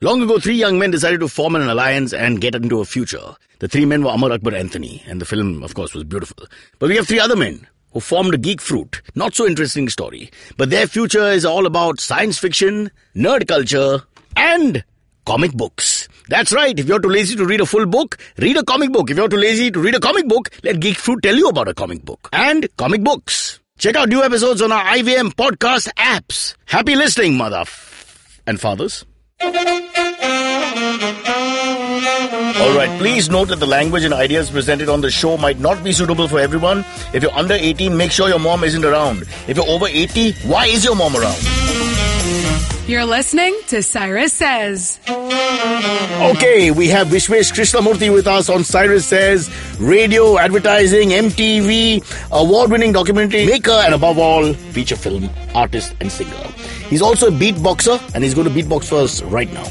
Long ago, three young men decided to form an alliance and get into a future. The three men were Amar, Akbar, Anthony, and the film, of course, was beautiful. But we have three other men who formed a geek fruit. Not so interesting story. But their future is all about science fiction, nerd culture, and comic books. That's right. If you're too lazy to read a full book, read a comic book. If you're too lazy to read a comic book, let Geek Fruit tell you about a comic book. And comic books. Check out new episodes on our IVM podcast apps. Happy listening, mother and fathers. Alright, please note that the language and ideas presented on the show might not be suitable for everyone. If you're under 18, make sure your mom isn't around. If you're over 80, why is your mom around? You're listening to Cyrus Says. Okay, we have Vishwesh Krishnamoorthy with us on Cyrus Says, radio, advertising, MTV, award-winning documentary maker, and above all, feature film artist and singer. He's also a beatboxer, and he's going to beatbox for us right now.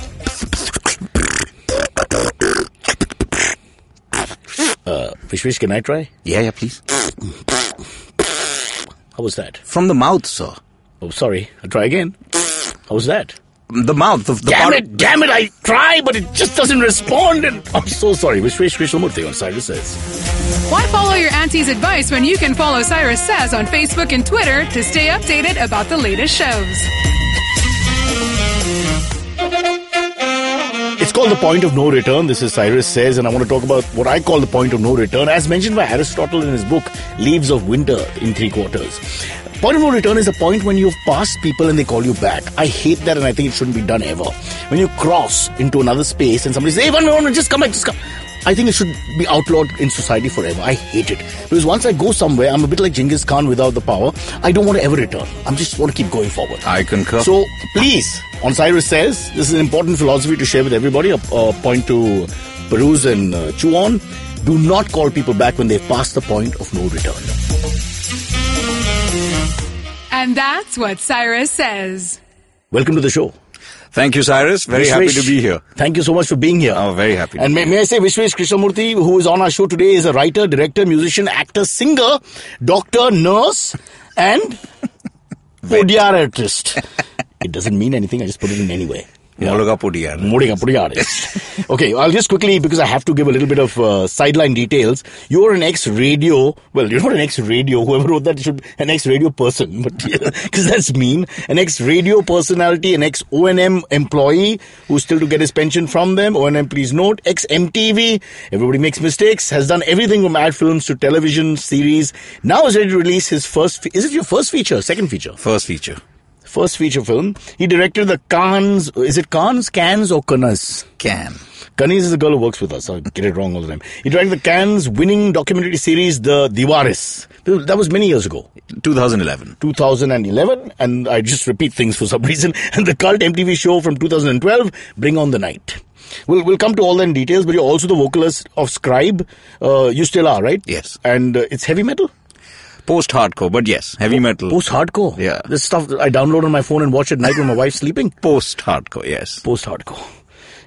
Vishwesh, can I try? Yeah, please. How was that? From the mouth, sir. Oh, sorry. I'll try again. How was that? The mouth. Damn it, I try, but it just doesn't respond. And I'm so sorry. Vishwesh Krishnamoorthy on Cyrus Says. Why follow your auntie's advice when you can follow Cyrus Says on Facebook and Twitter to stay updated about the latest shows? It's called The Point of No Return. This is Cyrus Says, and I want to talk about what I call the point of no return, as mentioned by Aristotle in his book, Leaves of Winter in 3 quarters. Point of no return is a point when you've passed people and they call you back. I hate that, and I think it shouldn't be done ever. When you cross into another space and somebody says, hey, one, just come back, just come. I think it should be outlawed in society forever. I hate it. Because once I go somewhere, I'm a bit like Genghis Khan without the power. I don't want to ever return. I just want to keep going forward. I concur. So, please, on Cyrus Says, this is an important philosophy to share with everybody, a point to peruse and chew on. Do not call people back when they've passed the point of no return. And that's what Cyrus says. Welcome to the show. Thank you, Cyrus. Very happy to be here. Thank you so much for being here. Oh, very happy. And may I say, Vishwesh Krishnamoorthy, who is on our show today, is a writer, director, musician, actor, singer, doctor, nurse, and podiar artist. It doesn't mean anything. I just put it in anyway. Mologa podiar. Okay, I'll just quickly, because I have to give a little bit of sideline details. You're an ex-radio, well, you're not an ex-radio, whoever wrote that should an ex-radio person, but because that's mean. An ex-radio personality, an ex-O&M employee who's still to get his pension from them. O&M, please note. Ex-MTV, everybody makes mistakes, has done everything from ad films to television series. Now is ready to release his first, is it your first feature, second feature? First feature. First feature film. He directed the Cannes, is it Cannes or Cannes? Cannes. Cannes is the girl who works with us. I get it wrong all the time. He directed the Cannes winning documentary series, The Diwaris. That was many years ago. 2011. 2011, and I just repeat things for some reason. And the cult MTV show from 2012, Bring on the Night. We'll come to all that in details, but you're also the vocalist of Scribe. You still are, right? Yes. And it's heavy metal? Post-hardcore, but yes, heavy metal. Post-hardcore? Yeah. This stuff that I download on my phone and watch at night when my wife's sleeping? Post-hardcore, yes. Post-hardcore.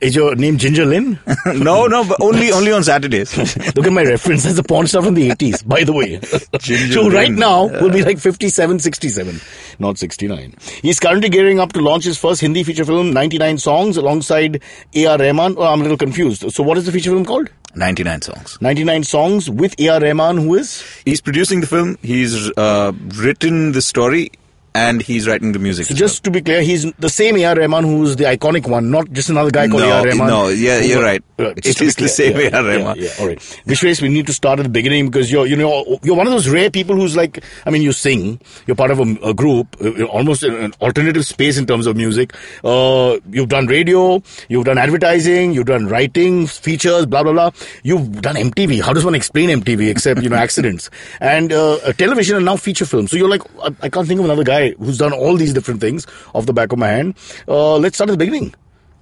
Is your name Ginger Lynn? No, but only on Saturdays. Look at my reference. That's the porn star from the 80s, by the way. So right now, we'll be like 57, 67, not 69. He's currently gearing up to launch his first Hindi feature film, 99 Songs, alongside A.R. Rahman. Oh, I'm a little confused. So what is the feature film called? 99 Songs. 99 Songs with A.R. Rahman, who is? He's producing the film. He's written the story. And he's writing the music. So just to be clear, he's the same A.R. Rahman who's the iconic one, not just another guy called A.R. Rahman. No, you're right. It is the same A.R. Rahman. Yeah, all right. Vishwesh, we need to start at the beginning because you're one of those rare people who's like, I mean, you sing, you're part of a group, almost an alternative space in terms of music. You've done radio, you've done advertising, you've done writing, features, blah, blah, blah. You've done MTV. How does one explain MTV except, accidents? And television and now feature film. So you're like, I can't think of another guy who's done all these different things off the back of my hand. Let's start at the beginning.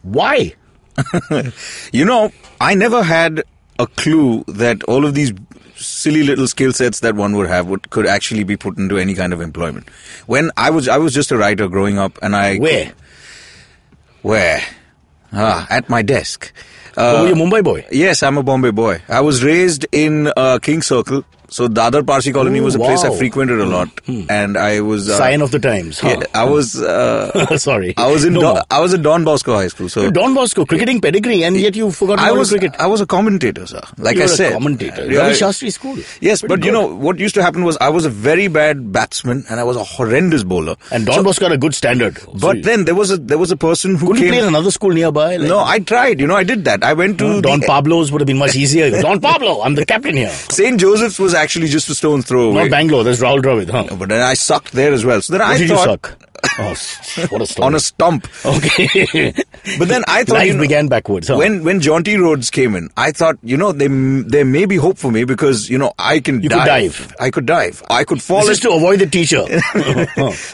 Why? I never had a clue that all of these silly little skill sets that one would have could actually be put into any kind of employment. When I was just a writer growing up, and Where? At my desk. You're a Mumbai boy? Yes, I'm a Bombay boy. I was raised in King Circle, So Dadar Parsi Colony was a place I wow. frequented a lot, and I was Sign of the times. Huh? yeah, I was sorry. I was in No more. I was at Don Bosco High School. So Don Bosco, cricketing pedigree, and yet you forgot about cricket. I was a commentator, sir. Like You I were said, a commentator. Yeah, Ravi Shastri School. Yes, Pretty but you good. know what used to happen was I was a very bad batsman and I was a horrendous bowler. And Don Bosco had a good standard. But then there was a person who couldn't you came. play in another school nearby? Like, No, I tried. You know, I did that. I went to Don the- Pablo's would have been much easier. Don Pablo, I'm the captain here. St. Joseph's was actually just a stone's throw away. Not Bangalore. That's Rahul Dravid, huh? But then I sucked there as well. So then What I did thought you suck? Oh, what a story. on a stump. Okay. But then I thought Life you know, began backwards. Huh? when John T. Rhodes came in, I thought, you know, there may be hope for me because, you know, I can You could dive. I could dive. I could fall. This is to avoid the teacher.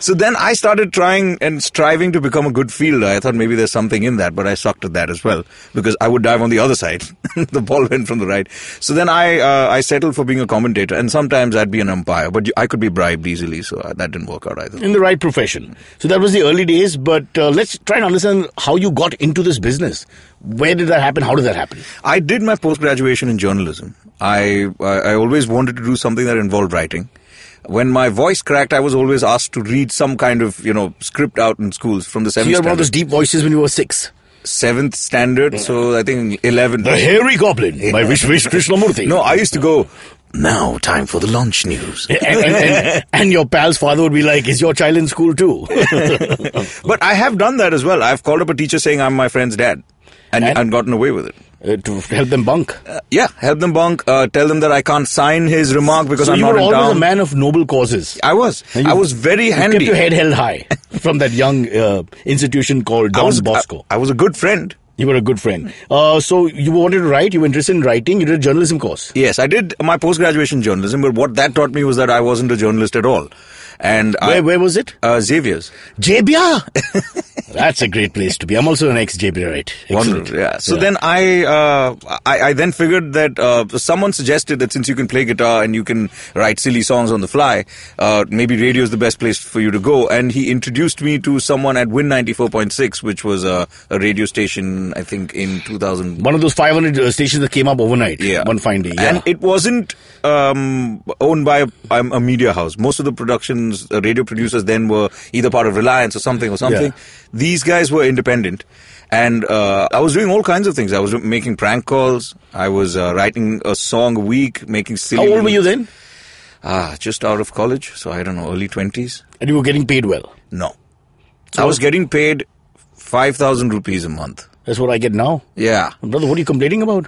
So then I started trying and striving to become a good fielder. I thought maybe there's something in that, but I sucked at that as well because I would dive on the other side. The ball went from the right. So then I settled for being a commentator, and sometimes I'd be an umpire, but I could be bribed easily, so that didn't work out either. In the right profession. So that was the early days, but let's try and understand how you got into this business. Where did that happen? How did that happen? I did my post-graduation in journalism. I always wanted to do something that involved writing. When my voice cracked, I was always asked to read some kind of, you know, script out in schools from the So 7th you had one of those standard. deep voices when you were 6. 7th standard, so I think 11th. The Hairy Goblin by Vishwesh Krishnamoorthy. No, I used to go, now time for the lunch news. and your pal's father would be like, is your child in school too? But I have done that as well. I've called up a teacher saying I'm my friend's dad and gotten away with it. To help them bunk. Yeah, help them bunk, tell them that I can't sign his remark because So I'm you not were in always town. a man of noble causes. I was. And I was very You handy. kept your head held high from that young institution called Don Bosco. I was a good friend. You were a good friend. So you wanted to write, you were interested in writing, you did a journalism course. Yes, I did my post-graduation journalism, but what that taught me was that I wasn't a journalist at all. And Where was it? Xavier's. JBR! That's a great place to be. I'm also an ex-JBRite. Wonderful, yeah. So then I then figured that someone suggested that since you can play guitar and you can write silly songs on the fly, maybe radio is the best place for you to go. And he introduced me to someone at Win 94.6, which was a radio station, I think, in 2000. One of those 500 stations that came up overnight. Yeah. One fine day. Yeah. And it wasn't owned by a media house. Most of the productions, radio producers then were either part of Reliance or something. Yeah. These guys were independent. And I was doing all kinds of things. I was making prank calls. I was writing a song a week, making silly... How old were you then? Just out of college. So I don't know, early 20s. And you were getting paid well. No. I was getting paid 5,000 rupees a month. That's what I get now. Yeah. Brother, what are you complaining about?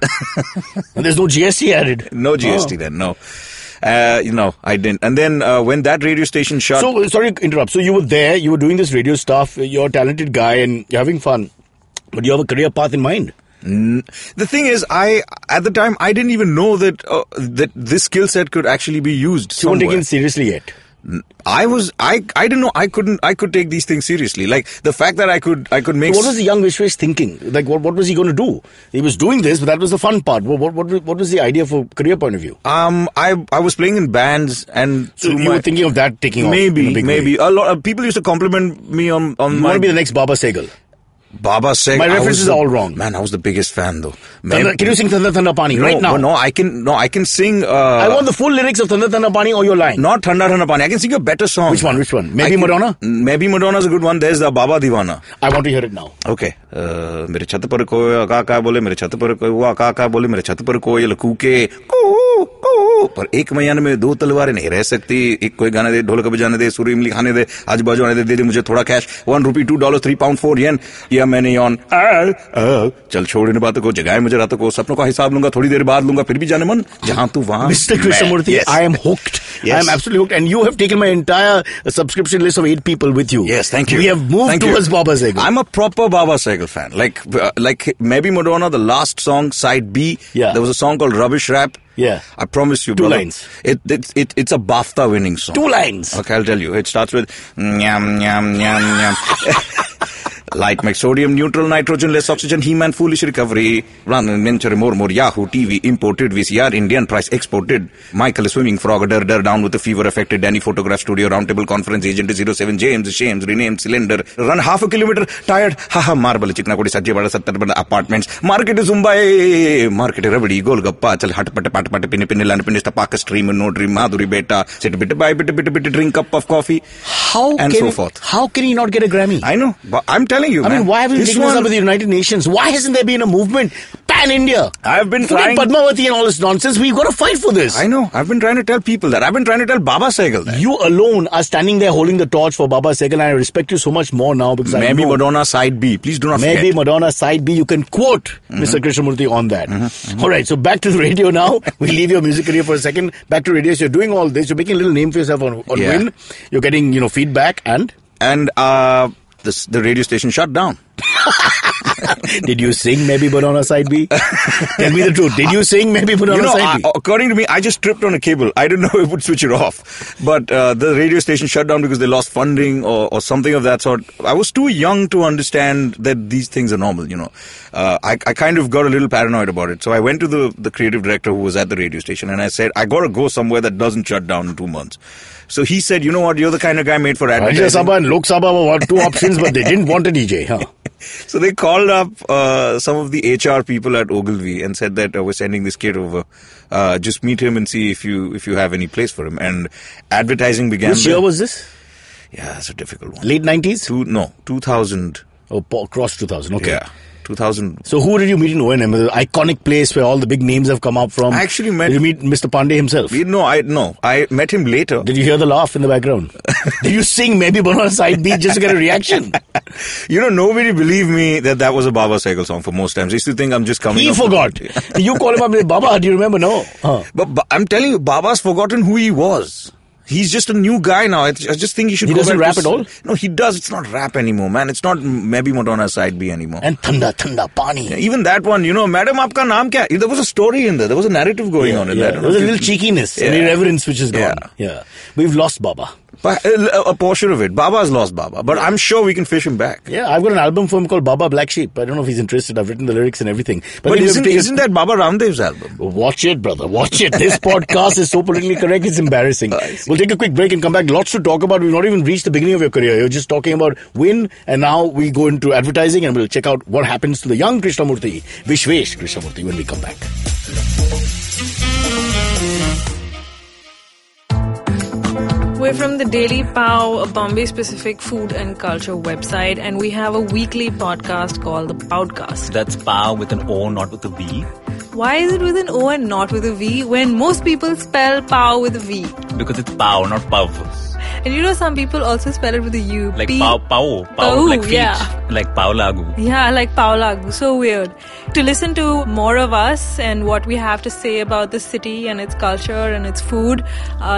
And there's no GST added. No GST then, no. I didn't. And then when that radio station shut... So, sorry to interrupt. So you were there, you were doing this radio stuff, you're a talented guy and you're having fun. But you have a career path in mind. The thing is, at the time, I didn't even know that this skill set could actually be used You weren't somewhere. taken seriously yet. I didn't know I could take these things seriously. Like the fact that I could make... So what was the young Vishwesh thinking? Like, what was he going to do? He was doing this, but that was the fun part. What was the idea for career point of view? I was playing in bands and... So you were thinking of that taking off? Maybe, in a big maybe. way. A lot of people used to compliment me on You my... want to be the next Baba Sehgal. Baba Sehgal. My references are all wrong. Man, I was the biggest fan though. Can you sing Thanda Thanda Pani right now? No, I can sing... I want the full lyrics of Thanda Thanda Pani or your line. Not Thanda Thanda Pani. I can sing a better song. Which one? Maybe Madonna? Maybe Madonna's a good one. There's the Baba Divana. I want to hear it now. Okay. मेरे छत पर कोई आका बोले मेरे छत पर कोई वो आका बोले मेरे छत पर कोई लकूके पर एक महीने में दो तलवारें नहीं रह सकती एक कोई गाना दे ढोलक बजाने दे सुरीम लिखाने दे आज बजाने दे मुझे थोड़ा कैश $1 $2 £3 4 yen या मैंने ऑन चल छोड़ इन बातों को जगाए मुझे रातों को सपनों का हिसाब लूंगा थोड़ी देर बाद लूंगा फिर भी जाने मन जहां तू वहां Mr. Krishnamurthy, Yes. I am hooked. Yes. I am absolutely hooked. And you have taken my entire subscription list of 8 people with you. Yes, thank you. We have moved Thank towards you. Baba Sehgal. I'm a proper Baba Sehgal fan. Like maybe Madonna, the last song, side B. Yeah. There was a song called Rubbish Rap. Yeah. I promise you, 2 brother. lines. It's a BAFTA winning song. 2 lines. Okay, I'll tell you. It starts with nyam nyam nyam nyam. Light makes sodium, neutral nitrogen, less oxygen, He-Man, foolish recovery. Run and venture more, Yahoo, TV, imported, VCR, Indian price, exported. Michael is swimming frog, der, down with the fever affected, Danny photograph studio, roundtable conference, agent 07, James, Shames, renamed cylinder, run half a kilometer, tired, haha, marble, chikna kodi sajje bada 70 apartments, market is Mumbai, market is rabdi, golgappa, chal hat pat pinne land pinne stapaka stream, no dream, madhuri beta, sit a bit, buy bit, drink cup of coffee, so forth. How can he not get a Grammy? I know, but I'm telling you, man, why haven't we taken this up with the United Nations? Why hasn't there been a movement pan-India? I've been trying. Padmavati and all this nonsense. We've got to fight for this. I know. I've been trying to tell people that. I've been trying to tell Baba Sehgal that. You alone are standing there holding the torch for Baba Sehgal, and I respect you so much more now because maybe Madonna side B. Please do not forget. Maybe Madonna side B. You can quote Mr. Krishnamurthy on that. All right. So back to the radio now. We leave your music career for a second. Back to radio. So you're doing all this. You're making a little name for yourself on Win. You're getting feedback and the radio station shut down. Did you sing Maybe Madonna Side B? Tell me the truth. Did you sing Maybe Madonna Side B? According to me, I just tripped on a cable. I didn't know it would switch it off. But the radio station shut down because they lost funding or something of that sort. I was too young to understand that these things are normal, I kind of got a little paranoid about it. So I went to the creative director who was at the radio station and I said, I got to go somewhere that doesn't shut down in 2 months. So he said, you know what, you're the kind of guy made for advertising. Rajya Sabha and Lok Sabha were 2 options, but they didn't want a DJ, huh? So they called up some of the HR people at Ogilvy and said that we're sending this kid over. Just meet him and see if you have any place for him. And advertising began. Which year was this? Yeah, that's a difficult one. Late 90s? 2000. Oh, cross 2000. Okay. Yeah. 2000. So who did you meet in O&M? The iconic place where all the big names have come up from. I actually met... Did you meet Mr. Pandey himself? No, I met him later. Did you hear the laugh in the background? Did you sing Maybe Madonna Side B just to get a reaction? Nobody believed me that was a Baba Sehgal song for most times. They used to think I'm just coming He forgot. You call him up and say, Baba, do you remember? No. But I'm telling you, Baba's forgotten who he was. He's just a new guy now. I just think he should go back. He doesn't rap at all? No, he does. It's not rap anymore, man. It's not Maybe Madonna Side B anymore. And Thanda Pani. Yeah, even that one, Madam, aapka naam kya? There was a story in there. There was a narrative going on in that. There was a little cheekiness and irreverence which is gone. Yeah. We've lost Baba. But a portion of it. Baba's lost Baba. But I'm sure we can fish him back. Yeah, I've got an album for him called Baba Black Sheep. I don't know if he's interested. I've written the lyrics and everything. But isn't that Baba Ramdev's album? Watch it, brother. Watch it. This podcast is so politically correct, it's embarrassing. We'll take a quick break and come back. Lots to talk about. We've not even reached the beginning of your career. You're just talking about Win, and now we go into advertising and we'll check out what happens to the young Krishnamurthy, Vishwesh Krishnamoorthy, when we come back. We're from the Daily Pow, a Bombay-specific food and culture website, and we have a weekly podcast called The Powdcast. That's Pow with an O, not with a V. Why is it with an O and not with a V when most people spell Pow with a V? Because it's Pow, not powerful. And some people also spell it with a U. Like Pow, like feet. Yeah. Like Pow Lagu. Yeah, like Pow Lagu. So weird. To listen to more of us and what we have to say about the city and its culture and its food,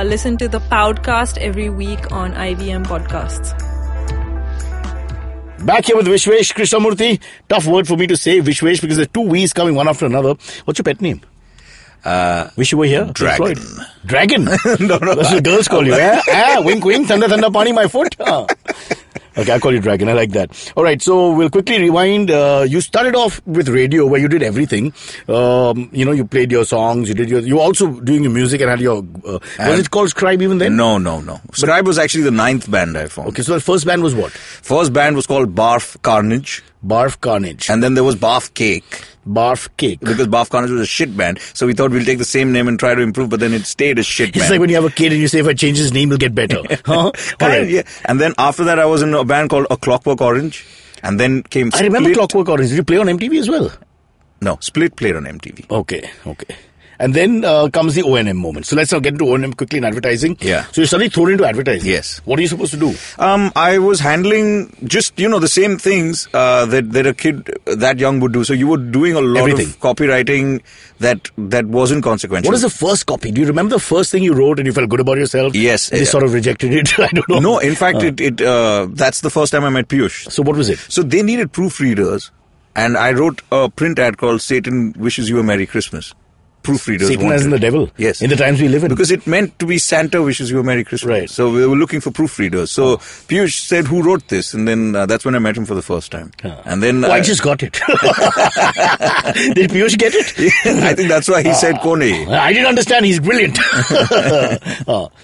listen to the Powdcast every week on IVM Podcasts. Back here with Vishwesh Krishnamoorthy. Tough word for me to say, Vishwesh, because there's 2 V's coming one after another. What's your pet name? Wish you were here. Dragon. Dragon? No. That's what girls call you, wink, wink, thanda, pani, my foot. Okay, I call you Dragon. I like that. All right, so we'll quickly rewind. You started off with radio where you did everything. You played your songs. You were also doing your music and had your... was it called Scribe even then? No. Scribe was actually the 9th band I formed. Okay, so the first band was what? First band was called Barf Carnage. Barf Carnage. And then there was Barf Cake. Barf Cake. Because Barf Carnage was a shit band. So we thought we'll take the same name and try to improve, but then it stayed a shit band. It's like when you have a kid and you say if I change his name, he'll get better. Huh? Yeah. And then after that, I was in a band called A Clockwork Orange. And then came Split. I remember Clockwork Orange. Did you play on MTV as well? No, Split played on MTV. Okay. And then comes the O&M moment. So let's now get into O&M quickly in advertising. Yeah. So you're suddenly thrown into advertising. Yes. What are you supposed to do? I was handling just, the same things that a kid that young would do. So you were doing a lot of copywriting that wasn't consequential. What is the first copy? Do you remember the first thing you wrote and you felt good about yourself? Yes. They sort of rejected it. I don't know. No, in fact, that's the first time I met Piyush. So what was it? So they needed proofreaders. And I wrote a print ad called Satan Wishes You a Merry Christmas. proofreaders Satan wanted. as in the devil. Yes. In the times we live in. Because it meant to be Santa wishes you a Merry Christmas. Right. So we were looking for proofreaders. So Piyush said, who wrote this? And then that's when I met him for the first time. And then I just got it. Did Piyush get it? I think that's why he said Kone. I didn't understand. He's brilliant.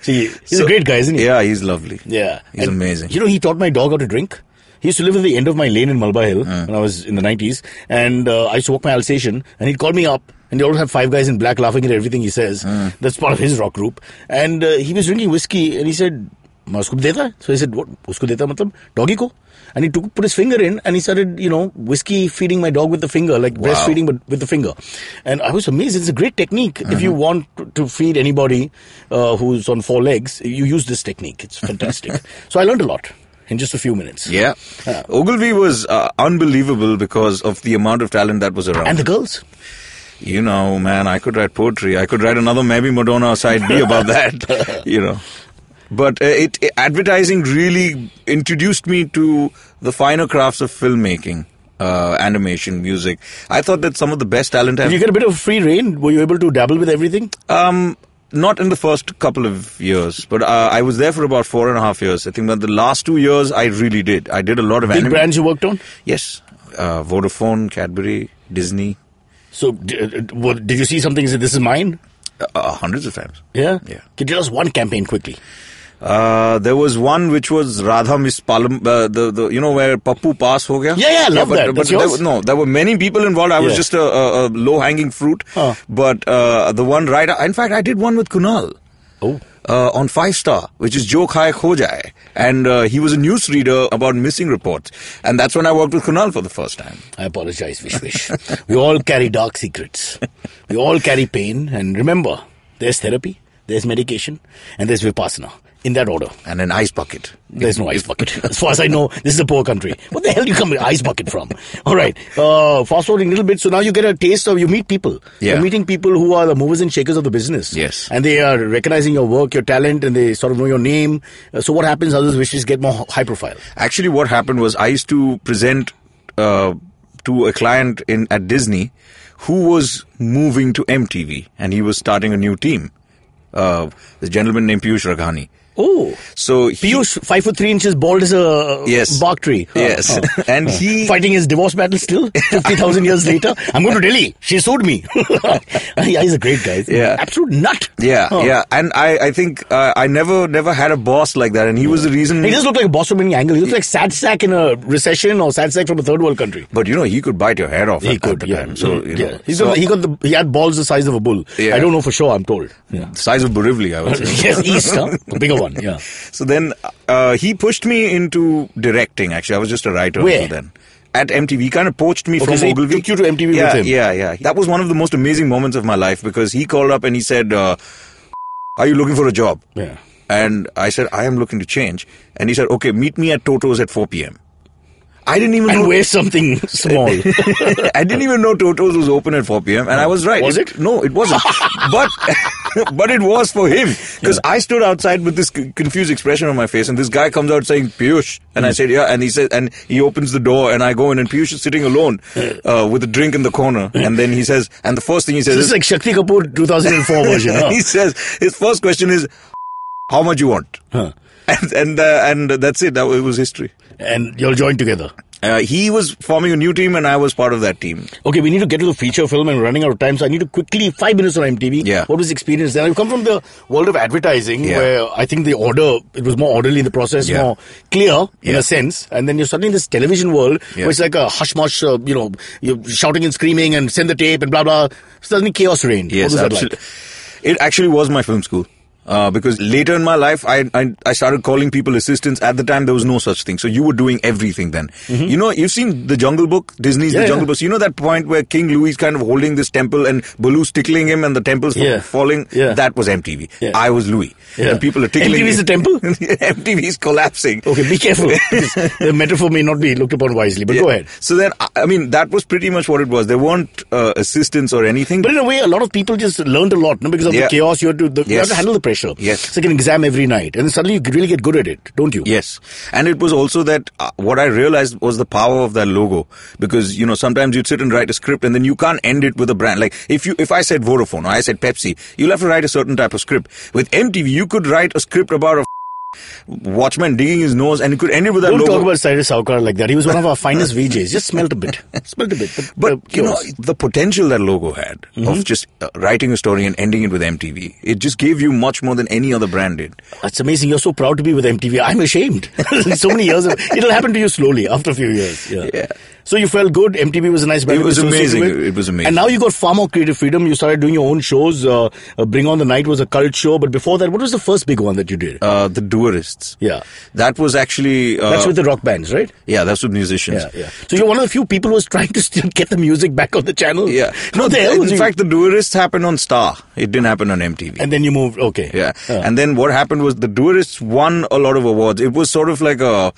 See, he's a great guy, isn't he? Yeah, he's lovely. Yeah. He's amazing. You know, he taught my dog how to drink. He used to live at the end of my lane in Malba Hill when I was in the 90s. And I used to walk my Alsatian. And he'd call me up. And they all have 5 guys in black laughing at everything he says. That's part of his rock group. And he was drinking whiskey. And he said, "मैं उसको देता है?" So I said, "What? उसको देता मतलब doggy को?" And he put his finger in and he started, whiskey feeding my dog with the finger, like breastfeeding but with the finger. And I was amazed. It's a great techniek. If you want to feed anybody who's on 4 legs, you use this technique. It's fantastic. So I learned a lot in just a few minutes. Yeah. Ogilvy was unbelievable because of the amount of talent that was around. And the girls. You know, man, I could write poetry. I could write another Maybe Madonna side B about that, But advertising really introduced me to the finer crafts of filmmaking, animation, music. I thought that some of the best talent... Did you get a bit of free rein? Were you able to dabble with everything? Not in the first couple of years, but I was there for about 4.5 years. I think that the last 2 years, I really did. I did a lot of Big brands you worked on? Yes. Vodafone, Cadbury, Disney. So, did you see something and say, this is mine? Hundreds of times. Yeah? Yeah. Can you tell us one campaign quickly? There was one which was Radha Miss Palam, where Pappu pass ho gaya. Yeah, I love that. That's yours? There were many people involved. I was just a low-hanging fruit. But the one right... In fact, I did one with Kunal. Oh. On 5-Star, which is Jo Khaye Kho Jaye. And he was a newsreader about missing reports. And that's when I worked with Kunal for the first time. I apologize, Vishwesh. We all carry dark secrets. We all carry pain. And remember, there's therapy, there's medication, and there's Vipassana. In that order. And an ice bucket. There's no ice bucket. As far as I know, this is a poor country. What the hell do you come with ice bucket from? All right. Fast forwarding a little bit. So now you get a taste of, you meet people. Yeah. You're meeting people who are the movers and shakers of the business. Yes. And they are recognizing your work, your talent, and they sort of know your name. So what happens? Others wishes get more high profile. Actually, what happened was I used to present to a client at Disney who was moving to MTV and he was starting a new team. This gentleman named Piyush Raghani. Oh, so Piyush, 5'3", bald as a bark tree. Yes, and he fighting his divorce battle still 50,000 years later. I'm going to Delhi. She sued me. Yeah, he's a great guy. He's an absolute nut. Yeah. And I think I never had a boss like that, and he was the reason. He doesn't look like a boss from any angle. He looks like sad sack in a recession or sad sack from a third world country. But he could bite your head off. He could. At the time. So he had balls the size of a bull. Yeah. I don't know for sure. I'm told. The size of Borivali, I would say. Yes, east, a bigger one. Yeah. So then he pushed me into directing. Actually, I was just a writer until then. At MTV, he kind of poached me from so Ogilvy. He took you to MTV with him. Yeah. That was one of the most amazing moments of my life because he called up and he said, "Are you looking for a job?" Yeah. And I said, "I am looking to change." And he said, "Okay, meet me at Toto's at 4 p.m." I didn't even know. And wear something small. I didn't even know Toto's was open at 4 p.m. And I was right. Was it? No, it wasn't. But it was for him. Because I stood outside with this confused expression on my face. And this guy comes out saying, "Piyush." And I said, "Yeah." And he said, and he opens the door and I go in and Piyush is sitting alone with a drink in the corner. And then he says, and the first thing he says this is like Shakti Kapoor 2004 version. Huh? He says, his first question is, "How much you want?" Huh. And that's it. It was history. And you'll join together. He was forming a new team and I was part of that team. Okay, we need to get to the feature film and we're running out of time. So I need to quickly, 5 minutes on MTV. Yeah. What was the experience there? You come from the world of advertising where I think it was more orderly, the process more clear in a sense. And then you're suddenly in this television world where it's like a hush-mush, you're shouting and screaming and send the tape and blah, blah. Suddenly chaos reigned. Yes, what was that like? It actually was my film school. Because later in my life, I started calling people assistants. At the time, there was no such thing. So you were doing everything then. Mm-hmm. You've seen The Jungle Book, Disney's The Jungle Book. So you know that point where King Louis is kind of holding this temple and Baloo's tickling him and the temple's falling? Yeah. That was MTV. Yeah. I was Louis. Yeah. And people are tickling MTV is the temple? MTV is collapsing. Okay, be careful. The metaphor may not be looked upon wisely, but go ahead. So then, that was pretty much what it was. There weren't assistants or anything. But in a way, a lot of people just learned a lot, no? Because of the chaos, you have to handle the pressure. pressure. Yes. It's like an exam every night. And then suddenly you really get good at it, don't you? Yes. And it was also that what I realized was the power of that logo. Because, sometimes you'd sit and write a script and then you can't end it with a brand. Like if I said Vodafone or I said Pepsi, you'll have to write a certain type of script. With MTV, you could write a script about a watchman digging his nose and you could end it with that Don't logo. talk about Cyrus Saukar like that. He was one of our finest VJs. Just smelt a bit. But the potential that logo had of just writing a story and ending it with MTV, it just gave you much more than any other brand did. That's amazing. You're so proud to be with MTV. I'm ashamed. So many years. It'll happen to you slowly after a few years. Yeah. So you felt good. MTV was a nice brand. It was amazing. It was amazing. And now you got far more creative freedom. You started doing your own shows. Bring On the Night was a cult show. But before that, what was the first big one that you did? The Duerists. Yeah. That was actually... that's with the rock bands, right? Yeah, that's with musicians. Yeah. So you're one of the few people who was trying to still get the music back on the channel. Yeah. No, in fact, the Duerists happened on Star. It didn't happen on MTV. And then you moved, okay. Yeah. And then what happened was the Duerists won a lot of awards. It was sort of like a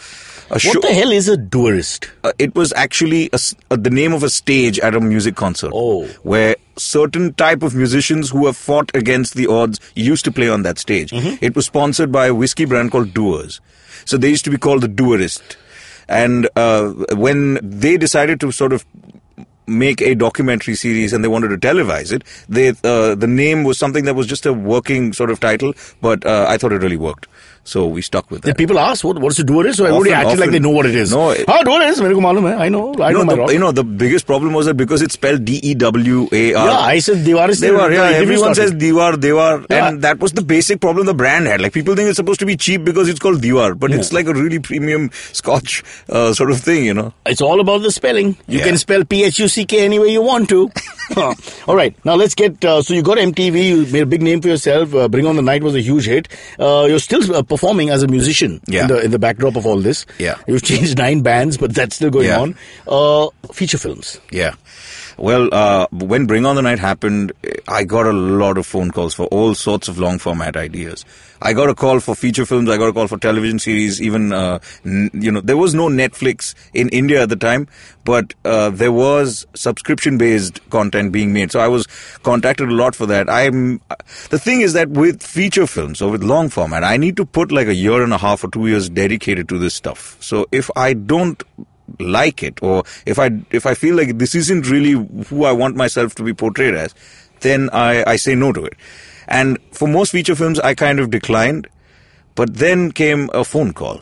show. What the hell is a Duerist? It was actually the name of a stage at a music concert. Oh. Where certain type of musicians who have fought against the odds used to play on that stage. It was sponsored by a whiskey brand called Dewar's. So they used to be called the Duerist. And when they decided to sort of make a documentary series and they wanted to televise it, the name was something that was just a working sort of title, but I thought it really worked. So we stuck with that. Did people ask what's a Duerist? So everybody acted like they know what it is. No. Duerist, मेरे को मालूम है. I know my rock. The biggest problem was that because it's spelled Dewar. Yeah, I said Dewarist. Devar, yeah, everyone says Dewar. Yeah. And that was the basic problem the brand had. Like people think it's supposed to be cheap because it's called Dewar, but it's like a really premium Scotch sort of thing, It's all about the spelling. You can spell Phuck any way you want to. All right, now let's get, so you got MTV, you made a big name for yourself, Bring On the Night was a huge hit. You're still performing as a musician in the backdrop of all this. Yeah. You've changed 9 bands, but that's still going on. Feature films. Yeah. Well, when Bring On the Night happened, I got a lot of phone calls for all sorts of long format ideas. I got a call for feature films. I got a call for television series. Even, there was no Netflix in India at the time, but there was subscription-based content being made. So I was contacted a lot for that. The thing is that with feature films or with long format, I need to put like a year and a half or 2 years dedicated to this stuff. So if I don't like it, or if I feel like this isn't really who I want myself to be portrayed as, then I say no to it. And for most feature films, I kind of declined. But then came a phone call,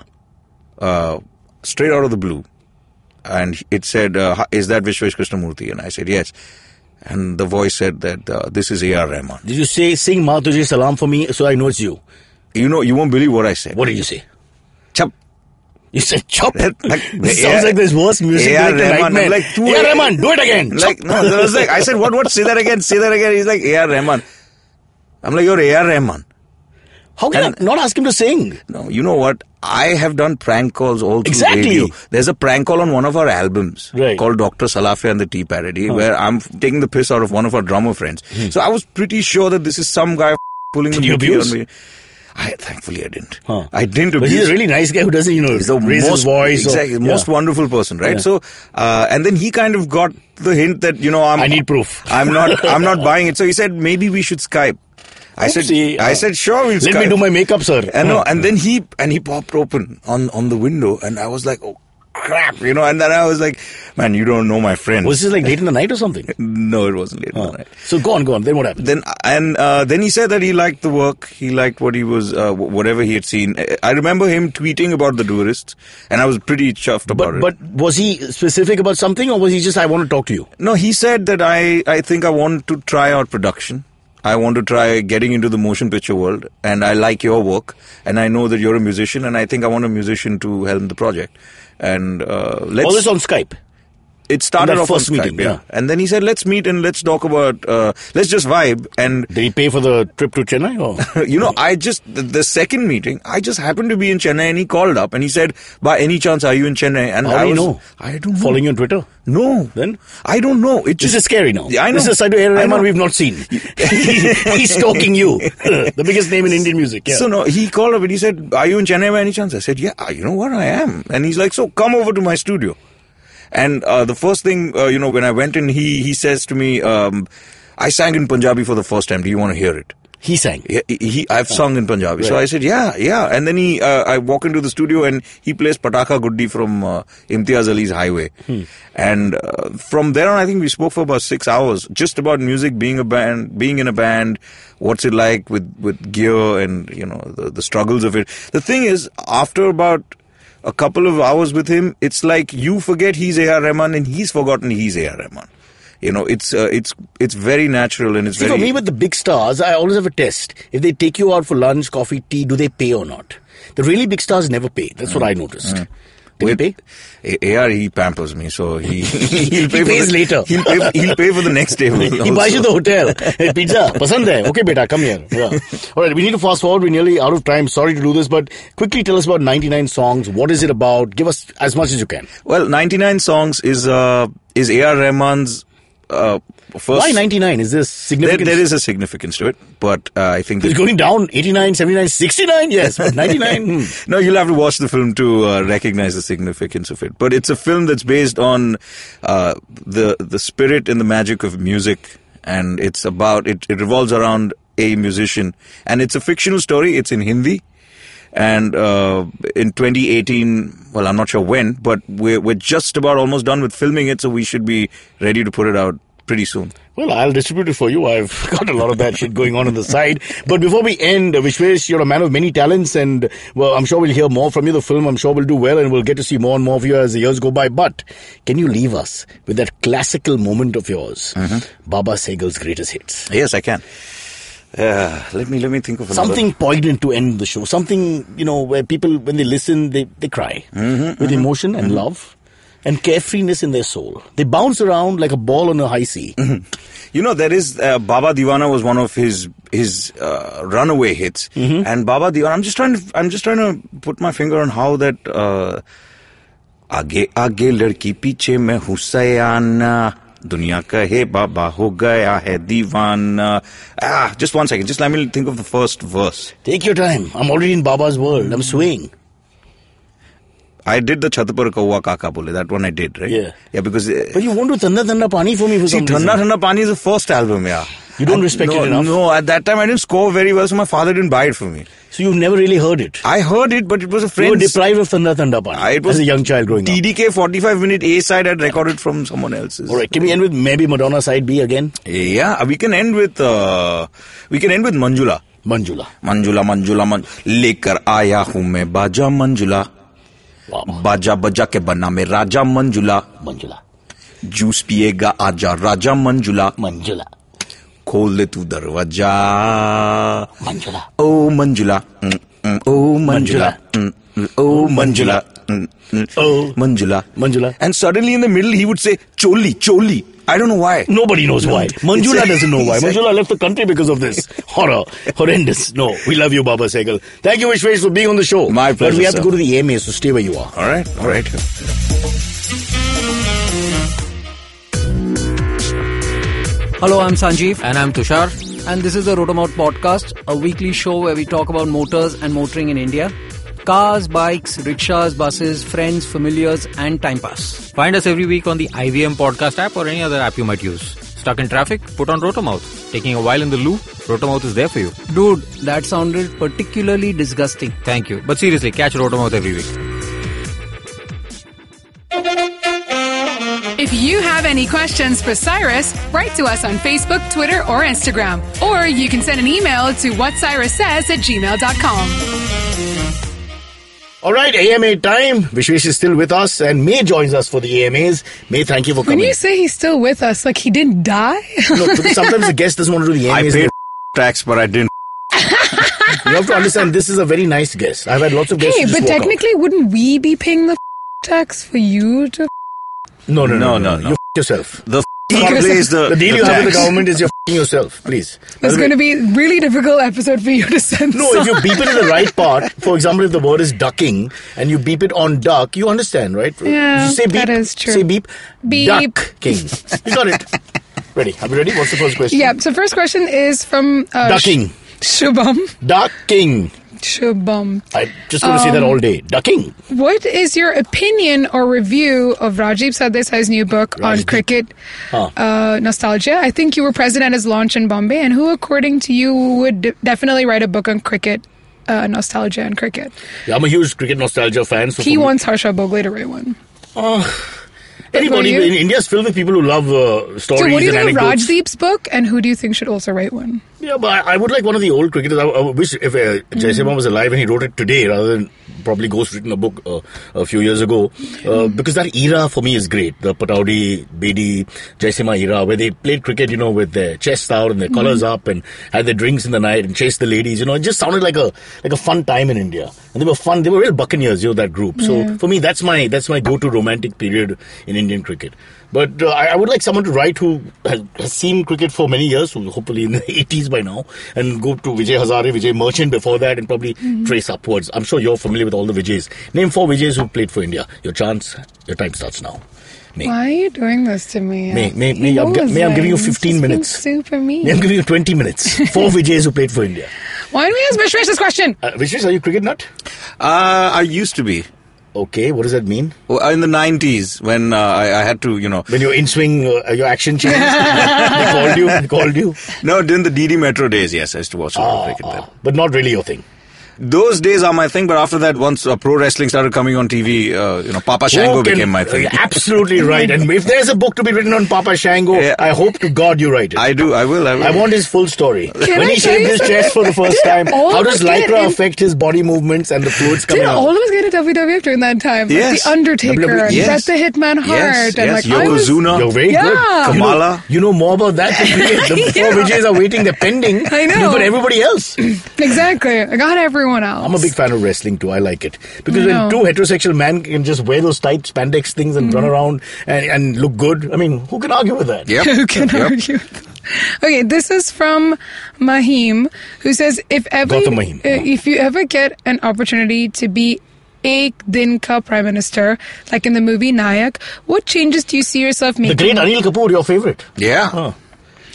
straight out of the blue. And it said, is that Vishwesh Krishnamoorthy? And I said, yes. And the voice said that this is A.R. Rahman. Did you say, sing Ma Tujhe Salam for me so I know it's you? You won't believe what I said. What did you say? Chap. You said chop. This sounds like this worst music director nightmare. Like, A.R. Rahman, do it again. I said, what? Say that again. He's like, A.R. Rahman. I'm like, you're A.R. Rahman. How can I not ask him to sing? No, you know what? I have done prank calls all through radio. There's a prank call on one of our albums called Dr. Salafia and the Tea Parody, where I'm taking the piss out of one of our drummer friends. So I was pretty sure that this is some guy pulling the booty on me. Thankfully I didn't. I didn't abuse. But he's a really nice guy who doesn't, raise his voice. Exactly. Most wonderful person, right? Yeah. So, and then he kind of got the hint that, I need proof. I'm not buying it. So he said, maybe we should Skype. I said, sure, we'll Skype. Let me do my makeup, sir. And then he popped open on the window and I was like, oh, crap, and then I was like, man, you don't know my friend. Was this like late in the night or something? No, it wasn't late in the night. So go on. Then what happened? Then he said that he liked the work. He liked what he was, whatever he had seen. I remember him tweeting about the Duerists and I was pretty chuffed about it. But was he specific about something or was he just, I want to talk to you? No, he said that I think I want to try out production. I want to try getting into the motion picture world and I like your work and I know that you're a musician and I think I want a musician to helm the project. And all this on Skype? It started off first on meeting, Skype, yeah. And then he said, let's meet and let's talk about, let's just vibe. And did he pay for the trip to Chennai? Or? The second meeting, I just happened to be in Chennai and he called up and he said, by any chance, are you in Chennai? And how do you know? I don't know. Following you on Twitter? No. Then? I don't know. This is scary now. I know. This is a side of A.R. Rahman we've not seen. He's stalking you. The biggest name in Indian music. Yeah. So no, he called up and he said, are you in Chennai by any chance? I said, yeah, you know what, I am. And he's like, so come over to my studio. And the first thing, when I went in, he says to me, I sang in Punjabi for the first time. Do you want to hear it? He sang. I've sung in Punjabi. Right. So I said, yeah. And then I walk into the studio and he plays Pataka Guddi from Imtiaz Ali's Highway. And from there on, I think we spoke for about 6 hours just about music, being in a band, what's it like with gear and, the struggles of it. The thing is, after about a couple of hours with him, it's like you forget he's A.R. Rahman and he's forgotten he's A.R. Rahman. It's very natural and it's See, very... For me, with the big stars, I always have a test. If they take you out for lunch, coffee, tea, do they pay or not? The really big stars never pay. That's what I noticed. Did he pay? AR, he pampers me, so he'll pay He pays later. He'll pay for the next table. He buys you the hotel. Hey, pizza, pasand hai? Okay, beta, come here. Yeah. All right, we need to fast forward. We're nearly out of time. Sorry to do this, but quickly tell us about 99 Songs. What is it about? Give us as much as you can. Well, 99 Songs is A.R. Rahman's first... Why 99? Is this significant? There is a significance to it, but I think... It's going down, 89, 79, 69, yes, but 99... No, you'll have to watch the film to recognize the significance of it. But it's a film that's based on the spirit and the magic of music, and it's about... It revolves around a musician, and it's a fictional story. It's in Hindi. And in 2018, well, I'm not sure when, but we're just about almost done with filming it, so we should be ready to put it out pretty soon. Well, I'll distribute it for you. I've got a lot of that shit going on the side. But before we end, Vishwesh, you're a man of many talents, and, well, I'm sure we'll hear more from you. The film, I'm sure, will do well, and we'll get to see more and more of you as the years go by. But can you leave us with that classical moment of yours, Baba Segal's greatest hits? Yes, I can. Let me think of another. Something poignant to end the show. Something, where people, when they listen, they cry with emotion and love and carefreeness in their soul. They bounce around like a ball on a high sea. There is Baba Diwana was one of his runaway hits, and Baba Diwana. I'm just trying to put my finger on how that. Aage aage ladki piche mein Husayana. Dunya kahe baba ho gaya hai deewana. Just 1 second. Just let me think of the first verse. Take your time. I'm already in Baba's world. I'm swaying. I did the Chhat par Kaua Kaka Bole. That one I did, right? Yeah. Because... But you won't do Thanda Thanda Pani for me for some reason. Thanda Thanda Pani is the first album, yeah. You don't respect it enough? No, at that time I didn't score very well, so my father didn't buy it for me. So you've never really heard it? I heard it, but it was a friend's... You were deprived of Thanda Thanda Pani as a young child growing up. TDK 45-minute A-side I'd recorded from someone else's. Alright, can we end with maybe Madonna side B again? Yeah, we can end with Manjula. Manjula. Lekar aaya hoon main baja Manjula. Wow. बाजा बजा के बना में राजा Manjula Manjula. Juice पिएगा आजा राजा Manjula Manjula. खोल दे तू दरवाजा Manjula. ओ मंजुला ओ मंजुला ओ Manjula Oh. Manjula. And suddenly in the middle he would say Choli. I don't know why. Nobody knows why. Manjula doesn't know why. Manjula left the country because of this. Horrendous. No, we love you, Baba Segal. Thank you, Vishwesh, for being on the show. My pleasure, But we have to sir. go to the AMA, so stay where you are. All right. Hello, I'm Sanjeev. And I'm Tushar. And this is the Rotomout Podcast, a weekly show where we talk about motors and motoring in India. Cars, bikes, rickshaws, buses, friends, familiars, and time pass. Find us every week on the IVM podcast app or any other app you might use. Stuck in traffic? Put on Rotomouth. Taking a while in the loo? Rotomouth is there for you. Dude, that sounded particularly disgusting. Thank you. But seriously, catch Rotomouth every week. If you have any questions for Cyrus, write to us on Facebook, Twitter, or Instagram. Or you can send an email to whatcyrussays@gmail.com. All right, AMA time. Vishwesh is still with us, and May joins us for the AMAs. May, thank you for coming. When you say he's still with us, like he didn't die? No, because sometimes the guest doesn't want to do the I AMAs. paid tax, but I didn't. You have to understand, this is a very nice guest. I've had lots of guests Hey, who just but walk technically, wouldn't we be paying the tax for you to... out. No. No. You yourself. The plays The deal you have with the tax. government is you're yourself, please. It's going to be a really difficult episode for you to censor. No, if you beep it in the right part, for example, if the word is ducking and you beep it on duck, you understand, right? Yeah, You say beep, that is true. Say beep. Beep. Ducking. You got it. Ready. Are we ready? What's the first question? Yeah, so first question is from... Ducking. Shubham. Ducking. Shubham. I'm just going to say that all day. Ducking. What is your opinion or review of Rajiv Sardesai's new book on cricket nostalgia? I think you were present at his launch in Bombay, and who, according to you, would definitely write a book on cricket nostalgia and cricket? Yeah, I'm a huge cricket nostalgia fan. So he wants Harsha Bhogle to write one. Anybody in India is filled with people who love stories and anecdotes. So what do you think of Rajdeep's book, and who do you think should also write one? Yeah, but I would like one of the old cricketers. I wish if Jaiseema was alive and he wrote it today rather than probably ghostwritten a book a few years ago. Because that era for me is great. The Pataudi, Bedi, Jaiseema era where they played cricket, with their chests out and their collars up and had their drinks in the night and chased the ladies. It just sounded like a fun time in India. And they were fun. They were real buccaneers, that group. So for me, that's my go-to romantic period in Indian cricket. But I would like someone to write who has seen cricket for many years, who's hopefully in the 80s by now, and go to Vijay Hazare, Vijay Merchant before that, and probably trace upwards. I'm sure you're familiar with all the Vijays. Name 4 Vijays who played for India. Your time starts now. May. Why are you doing this to me? May I'm giving you 15 minutes. Super mean. I'm giving you 20 minutes. 4 Vijays who played for India. Why don't we ask Vishwesh this question? Vishwesh, are you a cricket nut? I used to be. Okay, what does that mean? Well, in the 90s, when I had to, When you're in swing, your action changed? They called you? No, during the DD Metro days, yes, I used to watch a lot of cricket then. But not really your thing. Those days are my thing, but after that, once pro wrestling started coming on TV, Papa Shango became my thing. Absolutely right. And if there's a book to be written on Papa Shango, I hope to God you write it. I will. I want his full story. When he shaved his chest for the first time, how does Lycra affect his body movements and the fluids coming out? Did all of us get a WWF during that time? Yes. Like The Undertaker and Yes. Bret the Hitman Hart. And Yokozuna. You're very good. Kamala. You know more about that than me. The 4 Vijays are waiting, they're pending. I know. But everybody else. Exactly. I got everyone else. I'm a big fan of wrestling too. I like it. Because when 2 heterosexual men can just wear those tight spandex things and run around and look good, I mean, who can argue with that? Yep. Who can argue? Okay, this is from Mahim, who says, if you ever get an opportunity to be Ek Din Ka Prime Minister, like in the movie Nayak, what changes do you see yourself making? The great Anil Kapoor, your favorite. Yeah.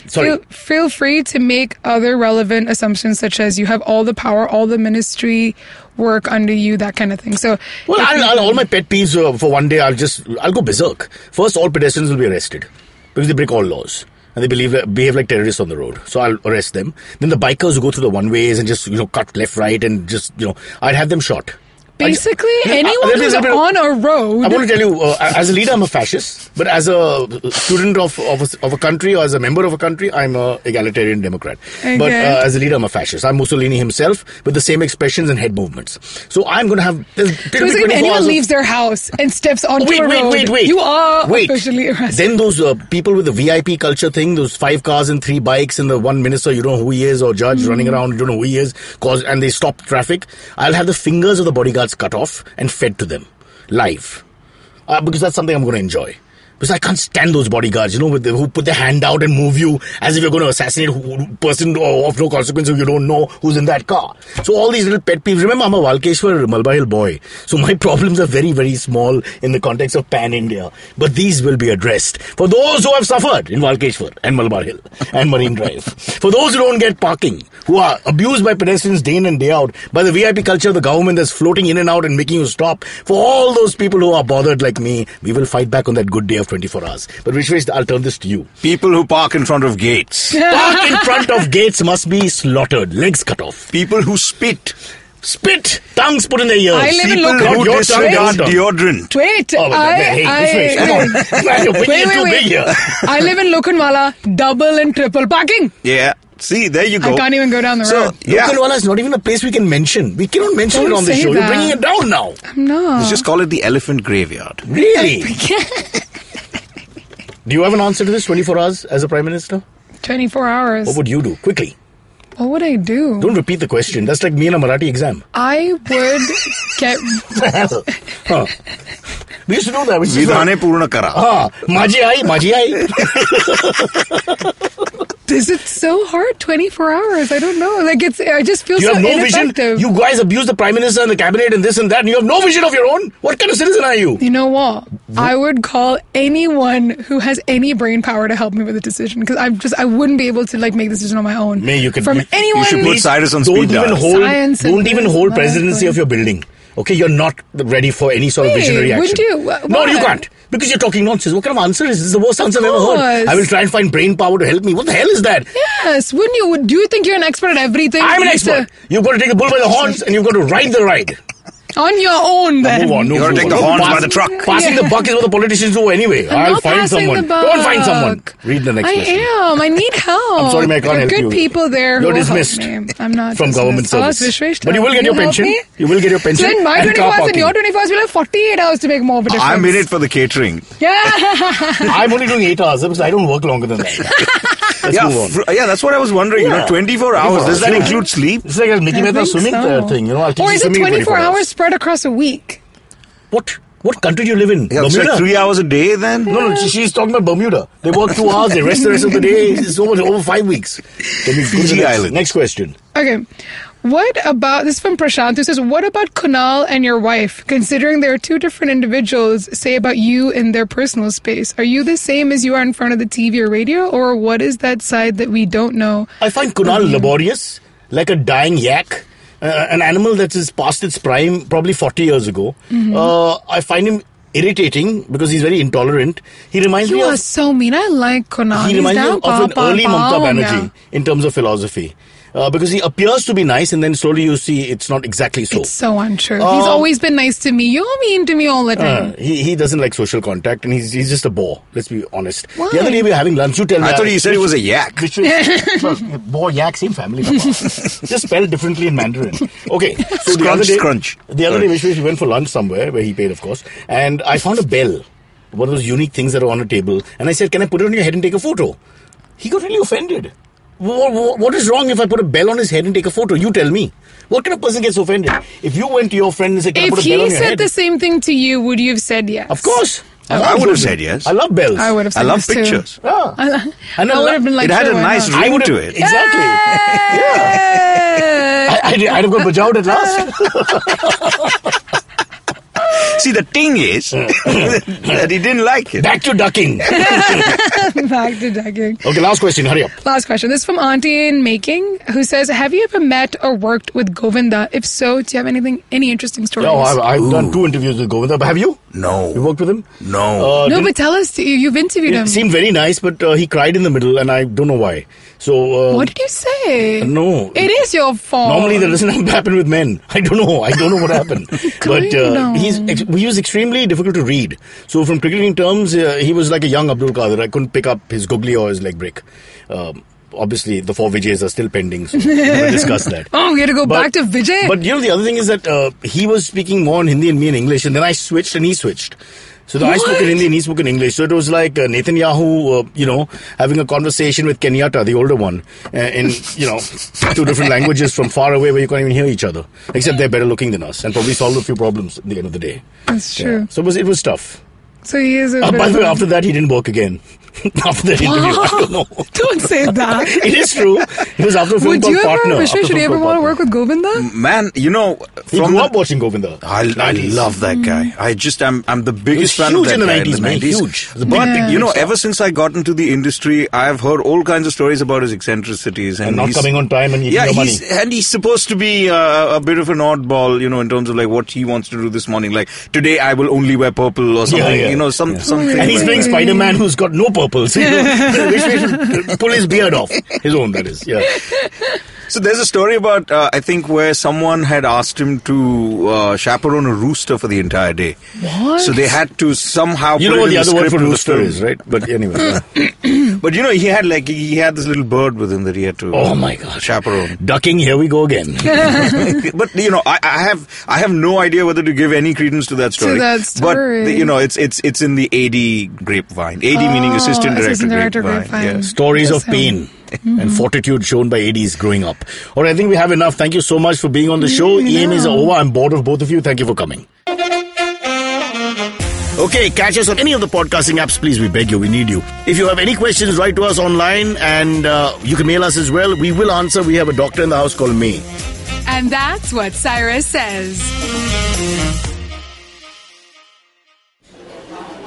Sorry. Feel free to make other relevant assumptions, such as you have all the power, all the ministry work under you, that kind of thing. So, all my pet peeves for one day, I'll go berserk. First, all pedestrians will be arrested because they break all laws and they behave like terrorists on the road. So I'll arrest them. Then the bikers who go through the one ways and just cut left, right, and just I'd have them shot. Basically, anyone who's on a road. I want to tell you, as a leader, I'm a fascist. But as a student of a country or as a member of a country, I'm a egalitarian Democrat. Okay. But as a leader, I'm a fascist. I'm Mussolini himself with the same expressions and head movements. So I'm going to have... So if anyone leaves their house and steps onto a road, you are officially arrested. Then those people with the VIP culture thing, those 5 cars and 3 bikes and the one minister, you don't know who he is, or judge running around, you don't know who he is, and they stop traffic. I'll have the fingers of the bodyguards cut off and fed to them live because that's something I'm going to enjoy. Because I can't stand those bodyguards, who put their hand out and move you as if you're going to assassinate a person of no consequence who you don't know who's in that car. So all these little pet peeves. Remember, I'm a Walkeshwar, Malabar Hill boy. So my problems are very, very small in the context of pan-India. But these will be addressed for those who have suffered in Walkeshwar and Malabar Hill and Marine Drive. For those who don't get parking, who are abused by pedestrians day in and day out, by the VIP culture of the government that's floating in and out and making you stop. For all those people who are bothered like me, we will fight back on that good day of 24 hours. But Vishwesh, I'll turn this to you. People who park in front of gates. Park in front of gates must be slaughtered, legs cut off. People who spit, tongues put in their ears. I live in people who disregard deodorant. Wait, I live in Lokhandwala, double and triple parking. Yeah. See, there you go. I can't even go down the road. Lokhandwala is not even a place we can mention. We cannot mention it on the show. You're bringing it down now. I'm not. Let's just call it the elephant graveyard. Really? Do you have an answer to this 24 hours as a Prime Minister? 24 hours. What would you do? Quickly. What would I do? Don't repeat the question. That's like me in a Marathi exam. I would get... We used to do that. Vidhane purna kara. Maji ai. Is it so hard? 24 hours? I don't know. Like I just feel You so have no ineffective. vision. You guys abuse the Prime Minister and the Cabinet and this and that, and you have no vision of your own. What kind of citizen are you? You know what? I would call anyone who has any brain power to help me with a decision, because I wouldn't be able to like make the decision on my own. May you could. From anyone. You should put Cyrus on speed dial. Don't even hold presidency of your building. Okay, you're not ready for any sort of visionary action. Would you? No, you can't. Because you're talking nonsense. What kind of answer is this? This is the worst answer I've ever heard. I will try and find brain power to help me. What the hell is that? Yes, wouldn't you? Do you think you're an expert at everything? I'm an expert. You've got to take the bull by the horns and you've got to ride the ride. On your own, then. Move on. You've got to take the horns by the truck. Passing the buck is what the politicians do anyway. I'll find someone. Go and find someone. Read the next question. I need help. I'm sorry, I can't help you. There are good people there. You're dismissed. I'm not from government service. Vishwesh, but you will get your pension. You will get your pension. So then my 24 and your 24 will have 48 hours to make more of a difference. I'm in it for the catering. Yeah. I'm only doing 8 hours because I don't work longer than that. Let's move on. Yeah, that's what I was wondering. Yeah. 24 hours. Does that include sleep? It's like a Mickey Mehta swimming thing. Or is it 24 hours spread across a week? What country do you live in? Yeah, it's Bermuda? like 3 hours a day then? No, she's talking about Bermuda. They work 2 hours, they rest the rest of the day. It's over 5 weeks. Fiji Island. Next question. Okay. What about, this is from Prashant, who says, what about Kunal and your wife? Considering there are two different individuals, say about you in their personal space. Are you the same as you are in front of the TV or radio? Or what is that side that we don't know? I find Kunal laborious, like a dying yak. An animal that is past its prime, probably 40 years ago. I find him irritating because he's very intolerant. He reminds me of... You are so mean. I like Kunal. He reminds me of an early Mamata Banerjee in terms of philosophy. Because he appears to be nice and then slowly you see it's not exactly so. It's so untrue. He's always been nice to me. You're mean to me all the time. He doesn't like social contact and he's just a bore. Let's be honest. Why? The other day we were having lunch. You tell me. I thought you said he was a yak. Boar, yak, same family. Just spelled differently in Mandarin. Okay. So the other day, Vishwesh, we went for lunch somewhere where he paid, of course. And I found a bell. One of those unique things that are on a table. And I said, can I put it on your head and take a photo? He got really offended. What is wrong if I put a bell on his head and take a photo? You tell me. What kind of person gets offended? If you went to your friend and said, can I put a bell on your head? If he said the same thing to you, would you have said yes? Of course. I would have said yes. I love bells. I would have said yes. I love yes pictures. Too. Yeah. I would have been like, it had a nice ring to it. Exactly. Yeah. I'd have got bajawed at last. See, the thing is that he didn't like it. Back to ducking. Back to ducking. Okay, last question. Hurry up. Last question. This is from Auntie in Making, who says, have you ever met or worked with Govinda? If so, do you have any interesting stories? No, I've done 2 interviews with Govinda. But have you? No. You worked with him? No. No, but tell us, you've interviewed him. It seemed very nice, but he cried in the middle, and I don't know why. So what did you say? No. It is your fault. Normally that doesn't happen with men. I don't know what happened. But he was extremely difficult to read. So from cricketing terms, he was like a young Abdul Qadir. I couldn't pick up his googly or his leg break. Obviously, the 4 Vijayas are still pending, so we'll discuss that. Oh, we had to go back to Vijay? But the other thing is that he was speaking more in Hindi and me in English, and then I switched and he switched. So I spoke in Hindi and he spoke in English. So it was like Netanyahu, having a conversation with Kenyatta, the older one, in 2 different languages from far away where you can't even hear each other. Except they're better looking than us and probably solved a few problems at the end of the day. That's true. Yeah. So it was tough. So he is a by the way, after that, he didn't work again. After that interview, I don't know. Don't say that. It is true. It was after a film called Partner. Would you ever want to work with Govinda? Man, he grew up watching Govinda. I love that guy. I'm the biggest fan of that guy in the 90s. Huge. But, ever since I got into the industry, I've heard all kinds of stories about his eccentricities. And not coming on time and eating your money. And he's supposed to be a bit of an oddball, in terms of like what he wants to do this morning. Like, today I will only wear purple or something, something. And he's playing Spider-Man who's got no purple. So Vishwesh should pull his beard off. His own, that is. Yeah. So there's a story about, I think, where someone had asked him to chaperone a rooster for the entire day. What? So they had to somehow put it in the script. You know what the other word for rooster is, right? But anyway. But he had this little bird with him that he had to chaperone. Ducking, here we go again. But, I have no idea whether to give any credence to that story. But, it's in the AD grapevine. AD meaning assistant director grapevine. Yeah. Stories of pain. And fortitude shown by ADs growing up. All right, I think we have enough. Thank you so much for being on the show. EMAs are over. I'm bored of both of you. Thank you for coming. Okay, catch us on any of the podcasting apps, please. We beg you, we need you. If you have any questions, write to us online, and you can mail us as well. We will answer. We have a doctor in the house called May. And that's what Cyrus says.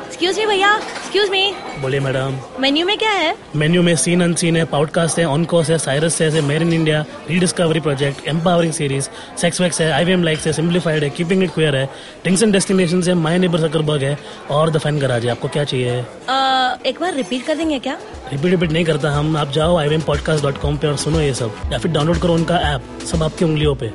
Excuse me, भैया. Excuse me. बोलिए madam. Menu में क्या है? Menu में scene unseen है, podcast है, on course है, Cyrus says है, made in India, rediscovery project, empowering series, sex wax है, आईवीएम लाइक्स है, सिंप्लीफाइड है, कीपिंग इट क्वियर है, ड्रिंक्स एंड डेस्टिनेशंस है, माय नेबर जकरबर्ग है और द फैन गराज है. आपको क्या चाहिए? एक बार रिपीट कर देंगे क्या? रिपीट नहीं करता हम. आप जाओ ivmpodcast.com पे और सुनो ये सब, या फिर डाउनलोड करो उनका ऐप. सब आपकी उंगलियों पे.